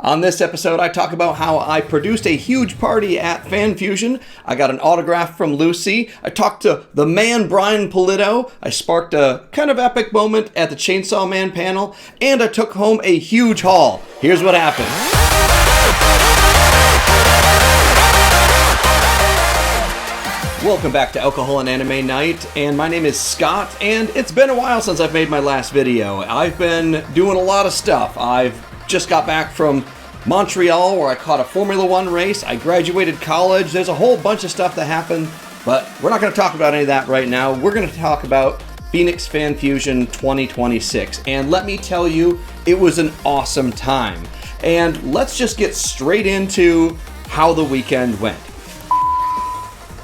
On this episode, I talk about how I produced a huge party at Fan Fusion. I got an autograph from Lucy. I talked to the man Brian Pulido. I sparked a kind of epic moment at the Chainsaw Man panel. And I took home a huge haul. Here's what happened. Welcome back to Alcohol and Anime Night, and my name is Scott, and it's been a while since I've made my last video. I've been doing a lot of stuff. I've just got back from Montreal where I caught a Formula One race. I graduated college. There's a whole bunch of stuff that happened, but we're not going to talk about any of that right now. We're going to talk about Phoenix Fan Fusion 2026, and let me tell you, it was an awesome time. And let's just get straight into how the weekend went.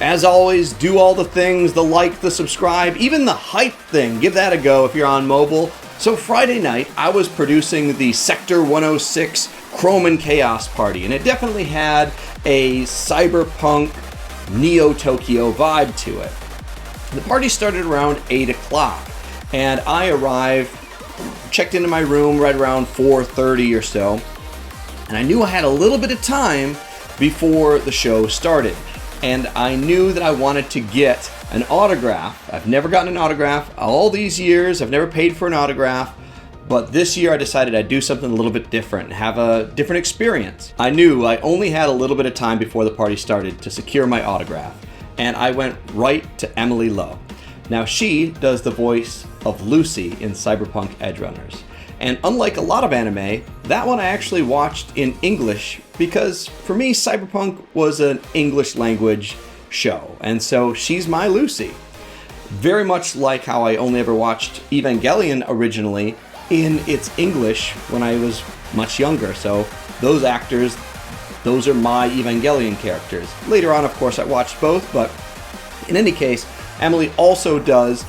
As always, do all the things, the like, the subscribe, even the hype thing. Give that a go if you're on mobile. So Friday night, I was producing the Sector 106 Chrome and Chaos party, and it definitely had a cyberpunk Neo-Tokyo vibe to it. The party started around 8 o'clock, and I arrived, checked into my room right around 4:30 or so, and I knew I had a little bit of time before the show started. And I knew that I wanted to get an autograph. I've never gotten an autograph all these years. I've never paid for an autograph. But this year I decided I'd do something a little bit different and have a different experience. I knew I only had a little bit of time before the party started to secure my autograph. And I went right to Emi Lo. Now she does the voice of Lucy in Cyberpunk Edgerunners. And unlike a lot of anime, that one I actually watched in English because for me, Cyberpunk was an English language show. And so she's my Lucy. Very much like how I only ever watched Evangelion originally in its English when I was much younger. So those actors, those are my Evangelion characters. Later on, of course, I watched both, but in any case, Emily also does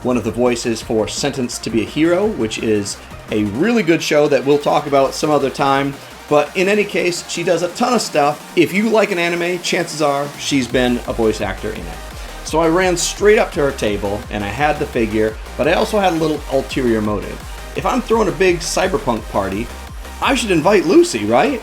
one of the voices for Sentenced to be a Hero, which is a really good show that we'll talk about some other time. But in any case, she does a ton of stuff. If you like an anime, chances are she's been a voice actor in it. So I ran straight up to her table and I had the figure, but I also had a little ulterior motive. If I'm throwing a big cyberpunk party, I should invite Lucy, right?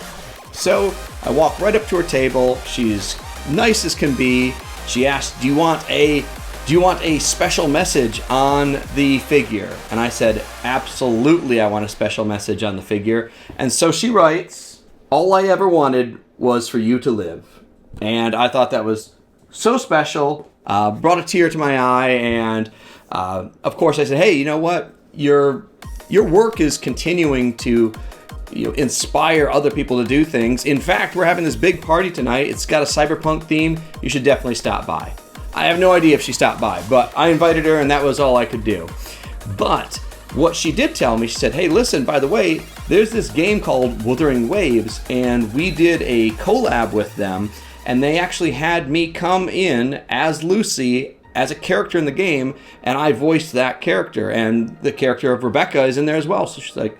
So I walk right up to her table. She's nice as can be. She asked, do you want a special message on the figure? And I said, absolutely, I want a special message on the figure. And so she writes, all I ever wanted was for you to live. And I thought that was so special, brought a tear to my eye. And of course I said, hey, you know what? Your work is continuing to inspire other people to do things. In fact, we're having this big party tonight. It's got a cyberpunk theme. You should definitely stop by. I have no idea if she stopped by, but I invited her and that was all I could do. But what she did tell me, she said, hey, listen, by the way, there's this game called Wuthering Waves, and we did a collab with them, and they actually had me come in as Lucy, as a character in the game, and I voiced that character, and the character of Rebecca is in there as well. So she's like,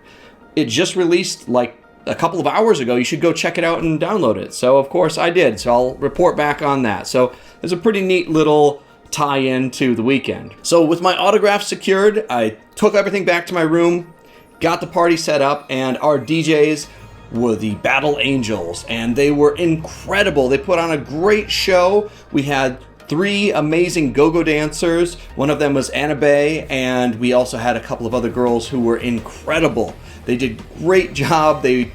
it just released like a couple of hours ago. You should go check it out and download it. So of course I did. So I'll report back on that. So there's a pretty neat little tie-in to the weekend. So with my autograph secured, I took everything back to my room, got the party set up, and our DJs were the Battle Angels, and they were incredible. They put on a great show. We had 3 amazing go-go dancers. One of them was Anabe, and we also had a couple of other girls who were incredible. They did a great job. They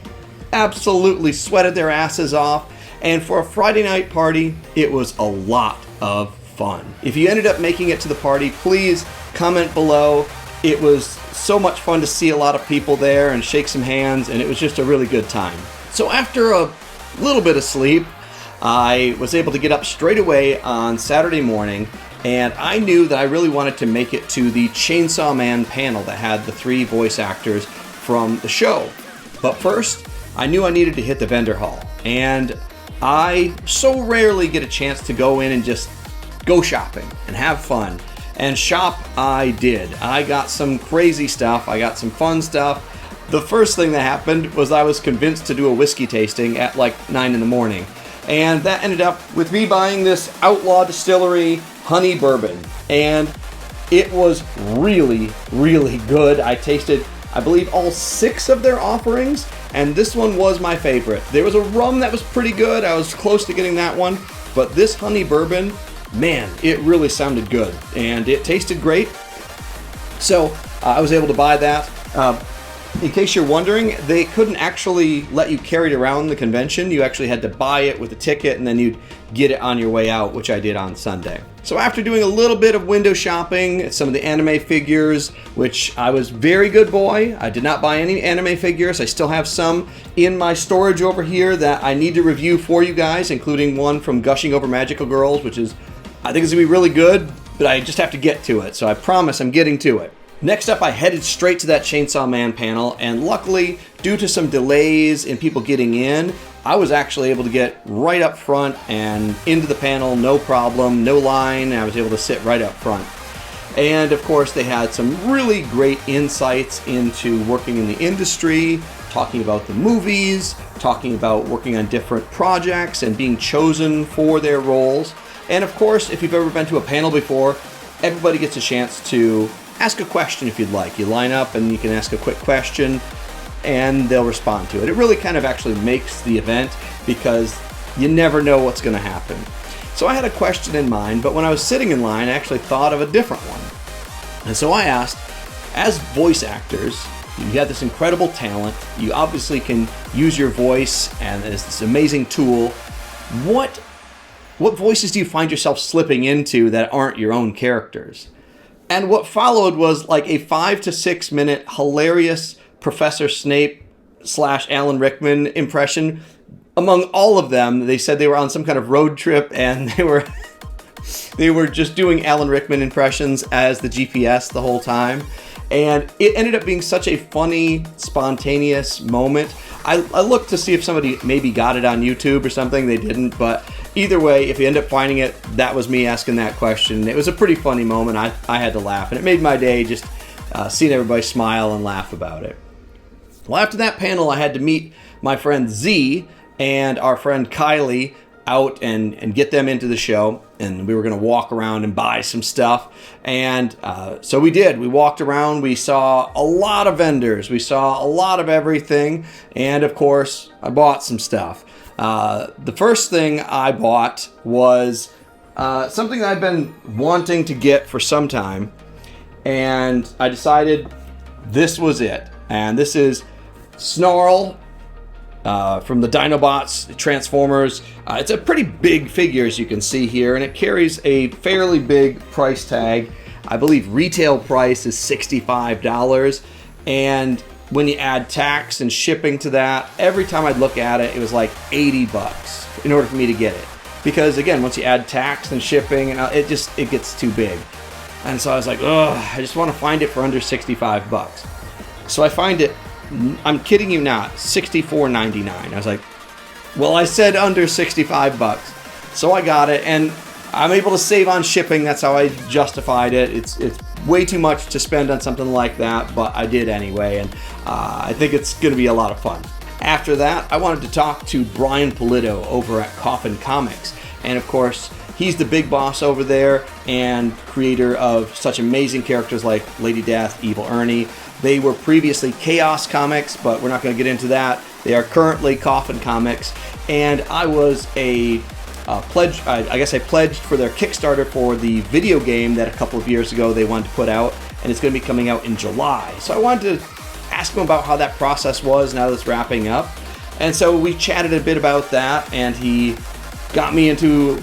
absolutely sweated their asses off. And for a Friday night party, it was a lot of fun. If you ended up making it to the party, please comment below. It was so much fun to see a lot of people there and shake some hands, and it was just a really good time. So after a little bit of sleep, I was able to get up straight away on Saturday morning, and I knew that I really wanted to make it to the Chainsaw Man panel that had the 3 voice actors from the show. But first, I knew I needed to hit the vendor hall, and I so rarely get a chance to go in and just go shopping and have fun. And shop I did. I got some crazy stuff. I got some fun stuff. The first thing that happened was I was convinced to do a whiskey tasting at like 9 in the morning. And that ended up with me buying this Outlaw Distillery honey bourbon. And it was really, really good. I tasted, I believe, all 6 of their offerings. and this one was my favorite. There was a rum that was pretty good. I was close to getting that one, but this honey bourbon, man, it really sounded good, and it tasted great. So I was able to buy that. In case you're wondering, they couldn't actually let you carry it around the convention. You actually had to buy it with a ticket, and then you'd get it on your way out, which I did on Sunday. So after doing a little bit of window shopping at some of the anime figures, which I was very good boy, I did not buy any anime figures. I still have some in my storage over here that I need to review for you guys, including one from Gushing Over Magical Girls, which is, I think it's gonna be really good, but I just have to get to it. So I promise I'm getting to it. Next up, I headed straight to that Chainsaw Man panel, and luckily, due to some delays in people getting in, I was actually able to get right up front and into the panel, no problem, no line, and I was able to sit right up front. And of course, they had some really great insights into working in the industry, talking about the movies, talking about working on different projects and being chosen for their roles. And of course, if you've ever been to a panel before, everybody gets a chance to ask a question if you'd like. You line up and you can ask a quick question and they'll respond to it. It really kind of actually makes the event because you never know what's going to happen. So I had a question in mind, but when I was sitting in line, I actually thought of a different one. And so I asked, as voice actors, you have this incredible talent, you obviously can use your voice and it's this amazing tool. What voices do you find yourself slipping into that aren't your own characters? And what followed was like a 5 to 6 minute hilarious Professor Snape / Alan Rickman impression. Among all of them, they said they were on some kind of road trip and they were just doing Alan Rickman impressions as the GPS the whole time. And it ended up being such a funny, spontaneous moment. I looked to see if somebody maybe got it on YouTube or something. They didn't, but either way, if you end up finding it, that was me asking that question. It was a pretty funny moment. I had to laugh, and it made my day just seeing everybody smile and laugh about it. Well, after that panel, I had to meet my friend Z and our friend Kylie out and get them into the show, and we were going to walk around and buy some stuff. And so we did. We walked around. We saw a lot of vendors. We saw a lot of everything. And of course, I bought some stuff. The first thing I bought was something that I've been wanting to get for some time. And I decided this was it. And this is Snarl from the Dinobots Transformers. It's a pretty big figure, as you can see here, and it carries a fairly big price tag. I believe retail price is $65, and when you add tax and shipping to that, every time I'd look at it, it was like $80 in order for me to get it. Because again, once you add tax and shipping, it gets too big. And so I was like, ugh, I just want to find it for under $65. So I find it, I'm kidding you not, $64.99. I was like, well, I said under $65. So I got it, and I'm able to save on shipping. That's how I justified it. It's way too much to spend on something like that, but I did anyway, and I think it's going to be a lot of fun. After that, I wanted to talk to Brian Pulido over at Coffin Comics. And of course, he's the big boss over there and creator of such amazing characters like Lady Death, Evil Ernie. They were previously Chaos Comics, but we're not going to get into that. They are currently Coffin Comics. And I was a pledge. I guess I pledged for their Kickstarter for the video game that a couple of years ago they wanted to put out, and it's going to be coming out in July. So I wanted to ask him about how that process was now that it's wrapping up. And so we chatted a bit about that, and he got me into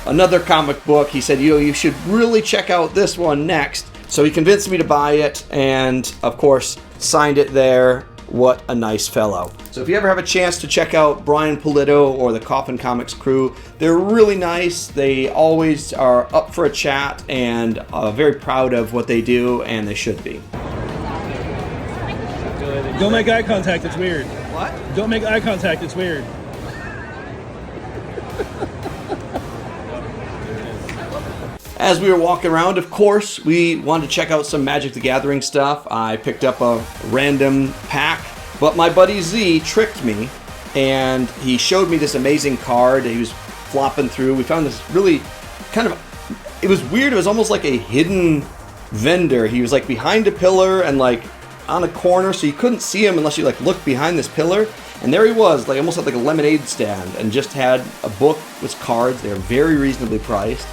another comic book. He said, you should really check out this one next. So he convinced me to buy it, and of course, signed it there. What a nice fellow. So if you ever have a chance to check out Brian Pulido or the Coffin Comics crew, they're really nice. They always are up for a chat and very proud of what they do, and they should be. Don't make eye contact, it's weird. What? Don't make eye contact, it's weird. As we were walking around, of course, we wanted to check out some Magic the Gathering stuff. I picked up a random pack, but my buddy Z tricked me, and he showed me this amazing card he was flopping through. We found this really it was weird. It was almost like a hidden vendor. He was like behind a pillar and like on a corner, so you couldn't see him unless you like looked behind this pillar. And there he was, like almost like a lemonade stand, and just had a book with cards. They were very reasonably priced.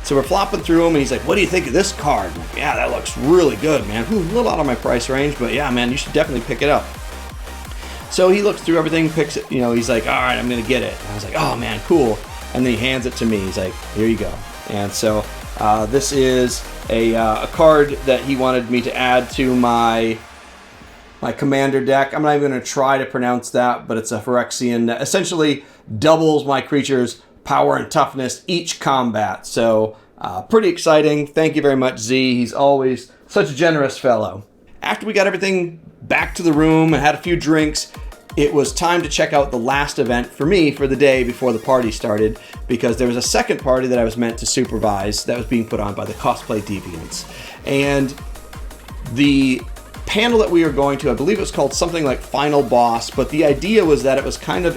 So we're flopping through them, and he's like, "What do you think of this card?" I'm like, "Yeah, that looks really good, man. Ooh, a little out of my price range, but yeah, man, you should definitely pick it up." So he looks through everything, picks it, he's like, "All right, I'm gonna get it." And I was like, "Oh man, cool." And then he hands it to me. He's like, "Here you go." And so this is a card that he wanted me to add to my commander deck. I'm not even going to try to pronounce that, but it's a Phyrexian that essentially doubles my creature's power and toughness each combat. So pretty exciting. Thank you very much, Z. He's always such a generous fellow. After we got everything back to the room and had a few drinks, it was time to check out the last event for me for the day before the party started, because there was a second party that I was meant to supervise that was being put on by the Cosplay Deviants. And the panel that we were going to, I believe it was called something like Final Boss, but the idea was that it was kind of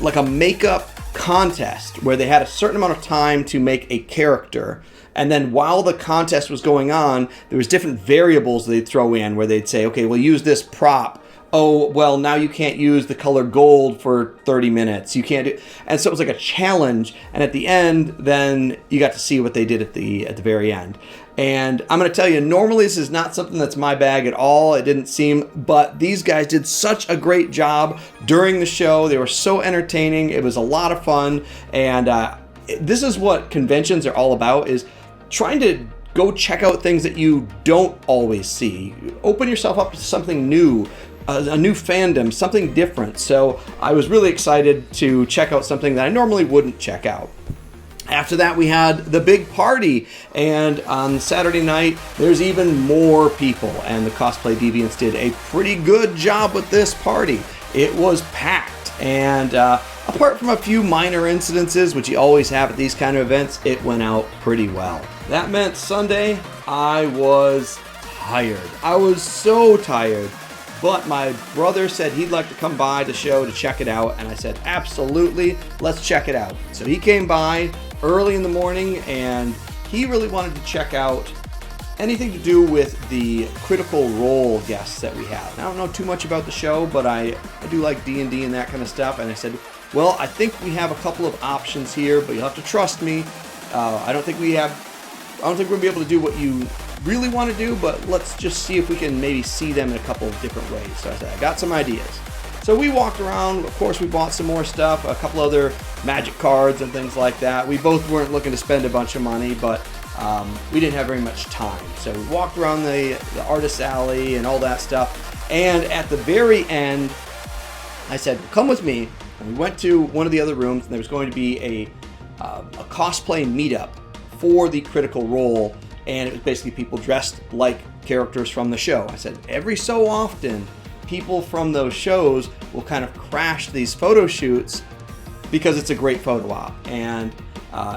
like a makeup contest where they had a certain amount of time to make a character. And then while the contest was going on, there was different variables they'd throw in where they'd say, "Okay, we'll use this prop. Oh, well, now you can't use the color gold for 30 minutes. You can't do." And so it was like a challenge. And at the end, then you got to see what they did at the very end. And I'm going to tell you, normally this is not something that's my bag at all. It didn't seem, but these guys did such a great job during the show. They were so entertaining. It was a lot of fun. And this is what conventions are all about, is trying to go check out things that you don't always see. Open yourself up to something new. A new fandom, something different. So I was really excited to check out something that I normally wouldn't check out. After that, we had the big party, and on Saturday night, there's even more people, and the Cosplay Deviants did a pretty good job with this party. It was packed, and apart from a few minor incidences, which you always have at these kind of events, it went out pretty well. That meant Sunday, I was tired. I was so tired. But my brother said he'd like to come by the show to check it out, and I said, absolutely, let's check it out. So he came by early in the morning, and he really wanted to check out anything to do with the Critical Role guests that we have. Now, I don't know too much about the show, but I do like D&D and that kind of stuff, and I said, well, I think we have a couple of options here, but you'll have to trust me. I don't think we're going to be able to do what you really want to do, but let's just see if we can maybe see them in a couple of different ways. So I said, I got some ideas. So we walked around. Of course, we bought some more stuff, a couple other magic cards and things like that. We both weren't looking to spend a bunch of money, but we didn't have very much time. So we walked around the artist alley and all that stuff. And at the very end, I said, come with me. And we went to one of the other rooms, and there was going to be a cosplay meetup for the Critical Role. And it was basically people dressed like characters from the show. I said, every so often, people from those shows will kind of crash these photo shoots because it's a great photo op. And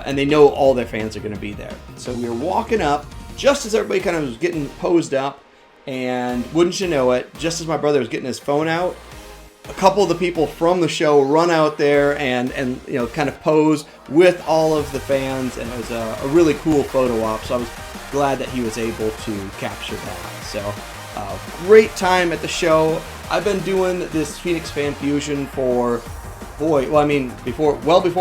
they know all their fans are going to be there. So we were walking up just as everybody kind of was getting posed up. And wouldn't you know it, just as my brother was getting his phone out, a couple of the people from the show run out there and kind of pose with all of the fans. And it was a really cool photo op. So I was glad that he was able to capture that. So great time at the show. I've been doing this Phoenix Fan Fusion for before it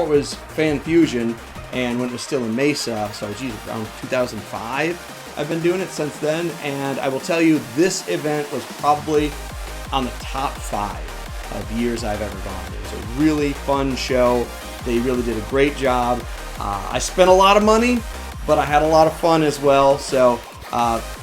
was Fan Fusion, and when it was still in Mesa, so around 2005. I've been doing it since then, and I will tell you, this event was probably on the top 5 of years I've ever gone. It was a really fun show. They really did a great job. I spent a lot of money, but I had a lot of fun as well. So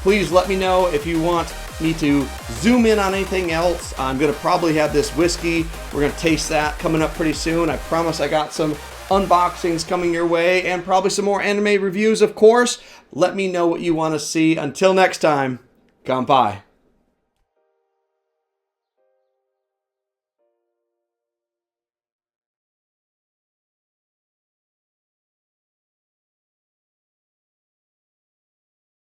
please let me know if you want me to zoom in on anything else. I'm going to probably have this whiskey. We're going to taste that coming up pretty soon. I promise I got some unboxings coming your way, and probably some more anime reviews, of course. Let me know what you want to see. Until next time, kanpai.